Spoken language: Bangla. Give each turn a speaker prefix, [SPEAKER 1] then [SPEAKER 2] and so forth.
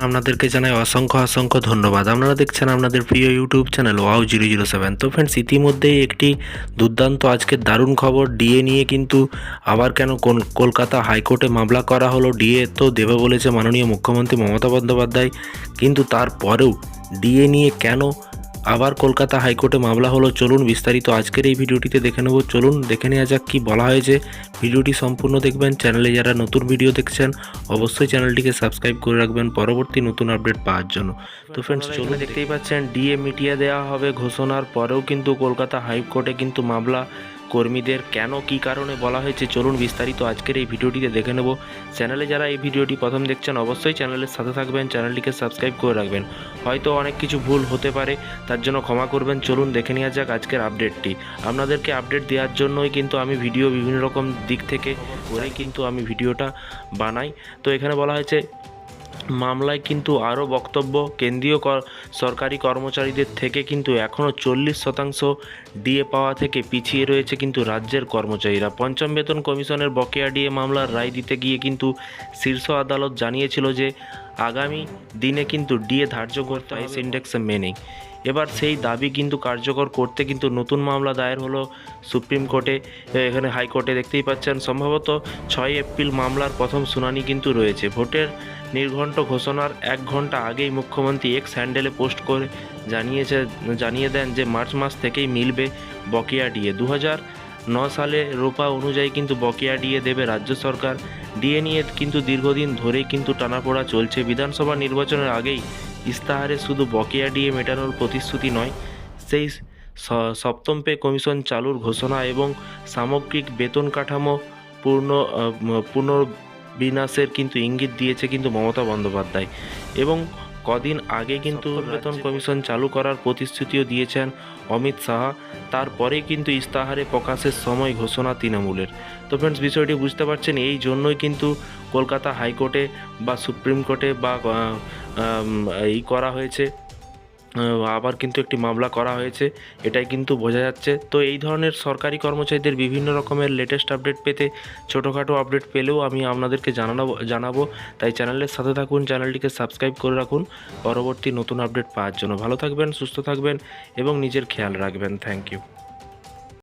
[SPEAKER 1] আপনাদেরকে জানাই অসংখ্য অসংখ্য ধন্যবাদ। আপনারা দেখছেন আপনাদের প্রিয় ইউটিউব চ্যানেল wow007। তো ফ্রেন্ডস, ইতিমধ্যেই একটি দুর্দান্ত আজকের দারুণ খবর। ডিএ নিয়ে কিন্তু আবার কেন কলকাতা হাইকোর্টে মামলা করা হলো। ডিএ তো দেবে বলেছে মাননীয় মুখ্যমন্ত্রী মমতা বন্দ্যোপাধ্যায়, কিন্তু তারপরেও ডিএ নিয়ে কেন আবার কলকাতা হাইকোর্টে মামলা হলো, চলুন বিস্তারিত আজকের এই ভিডিওটিতে দেখে নেব। চলুন দেখে নেওয়া যাক কী বলা হয়েছে। ভিডিওটি সম্পূর্ণ দেখবেন। চ্যানেলে যারা নতুন ভিডিও দেখছেন অবশ্যই চ্যানেলটিকে সাবস্ক্রাইব করে রাখবেন পরবর্তী নতুন আপডেট পাওয়ার জন্য। তো ফ্রেন্ডস, চলুন দেখতেই পাচ্ছেন ডিএ মিটিয়ে দেওয়া হবে ঘোষণার পরেও কিন্তু কলকাতা হাইকোর্টে কিন্তু মামলা কর্মীদের কেন কী কারণে বলা হয়েছে, চলুন বিস্তারিত আজকের এই ভিডিওটিতে দেখে নেব। চ্যানেলে যারা এই ভিডিওটি প্রথম দেখছেন অবশ্যই চ্যানেলের সাথে থাকবেন, চ্যানেলটিকে সাবস্ক্রাইব করে রাখবেন। হয়তো অনেক কিছু ভুল হতে পারে, তার জন্য ক্ষমা করবেন। চলুন দেখে নেওয়া যাক আজকের আপডেটটি। আপনাদেরকে আপডেট দেওয়ার জন্যই কিন্তু আমি ভিডিও বিভিন্ন রকম দিক থেকে করেই কিন্তু আমি ভিডিওটা বানাই। তো এখানে বলা হয়েছে মামলায় কিন্তু আরও বক্তব্য, কেন্দ্রীয় সরকারি কর্মচারীদের থেকে কিন্তু এখনও 40% ডিএ পাওয়া থেকে পিছিয়ে রয়েছে কিন্তু রাজ্যের কর্মচারীরা। পঞ্চম বেতন কমিশনের বকেয়া ডিএ মামলার রায় দিতে গিয়ে কিন্তু শীর্ষ আদালত জানিয়েছিল যে আগামী দিনে কিন্তু ডিএ ধার্য করতে হয় ইন্ডেক্স মেনেই। এবার সেই দাবি কিন্তু কার্যকর করতে কিন্তু নতুন মামলা দায়ের হলো সুপ্রিম কোর্টে। এখানে হাইকোর্টে দেখতেই পাচ্ছেন সম্ভবত 6 এপ্রিল মামলার প্রথম শুনানি কিন্তু রয়েছে। ভোটের নির্ঘণ্ট ঘোষণার 1 ঘন্টা আগেই মুখ্যমন্ত্রী এক্স হ্যান্ডেলে পোস্ট করে জানিয়ে দেন যে মার্চ মাস থেকেই মিলবে বকেয়া ডিএ। 2009 সালে রোপা অনুযায়ী কিন্তু বকেয়া ডিএ দেবে রাজ্য সরকার। ডিএ নিয়ে কিন্তু দীর্ঘদিন ধরেই কিন্তু টানাপোড়া চলছে। বিধানসভা নির্বাচনের আগেই ইস্তাহারে শুধু বকেয়া ডিএ মেটানোর প্রতিশ্রুতি নয়, সেই সপ্তম পে কমিশন চালুর ঘোষণা এবং সামগ্রিক বেতন কাঠামো পুনর্বিন্যাসের কিন্তু ইঙ্গিত দিয়েছে কিন্তু মমতা বন্দ্যোপাধ্যায়। এবং কদিন আগে কিন্তু বেতন কমিশন চালু করার প্রতিশ্রুতিও দিয়েছেন অমিত শাহ। তারপরেই কিন্তু ইস্তাহারে প্রকাশের সময় ঘোষণা তৃণমূলের। তো ফ্রেন্ডস, বিষয়টি বুঝতে পারছেন, এই জন্যই কিন্তু কলকাতা হাইকোর্টে বা সুপ্রিম কোর্টে বা এই করা হয়েছে, আবার কিন্তু একটি মামলা করা হয়েছে, এটাই কিন্তু বোঝা যাচ্ছে। তো এই ধরনের সরকারি কর্মচারীদের বিভিন্ন রকমের লেটেস্ট আপডেট পেতে, ছোটোখাটো আপডেট পেলেও আমি আপনাদেরকে জানাবো। তাই চ্যানেলের সাথে থাকুন, চ্যানেলটিকে সাবস্ক্রাইব করে রাখুন পরবর্তী নতুন আপডেট পাওয়ার জন্য। ভালো থাকবেন, সুস্থ থাকবেন এবং নিজের খেয়াল রাখবেন। Thank you.